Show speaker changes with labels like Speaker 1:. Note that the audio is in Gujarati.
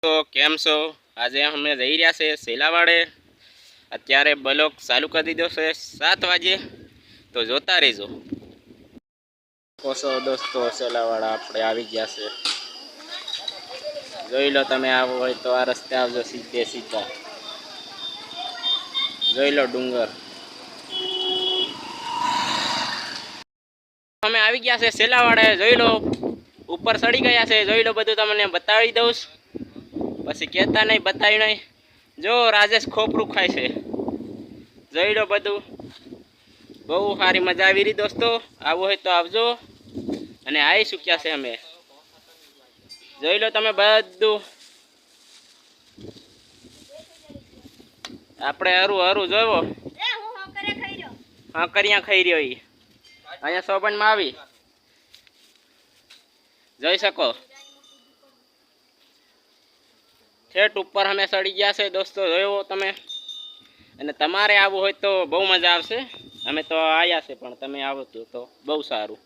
Speaker 1: તો કેમ છો? આજે અમે જઈ રહ્યા છે સેલાવાડે। અત્યારે બ્લોક ચાલુ કરી દીધો છે 7 વાગે, તો જોતા રહેજો। કોસો દોસ્તો સેલાવાડા આપણે આવી ગયા છે। જોઈ લો, તમે આવો હોય તો આ રસ્તે આવજો, સીધે સીધા જોઈ લો ડુંગર। અમે આવી ગયા છે સેલાવાડે, જોઈ લો ઉપર ચડી ગયા છે। જોઈ લો, બધું તમને બતાવી દઉં, પછી કહેતા નહીં બતાવી નહીં। જો રાજેશ ખોપરું ખાય છે, જોઈ લો બધું। બહુ સારી મજા આવી રહી દોસ્તો, આવું હોય તો આવજો। અને આવી ચૂક્યા છે અમે, જોઈ લો તમે બધું। આપણે હરું હરું જોવો, હા કરિયા ખાઈ રહ્યો ઈ અહીંયા સોબનમાં આવી જોઈ શકો। ઠેઠ ઉપર અમે ચડી ગયા છે દોસ્તો, જોયો તમે। અને તમારે આવવું હોય તો બહુ મજા આવશે। અમે તો આવ્યા છે, પણ તમે આવો તો બહુ સારું।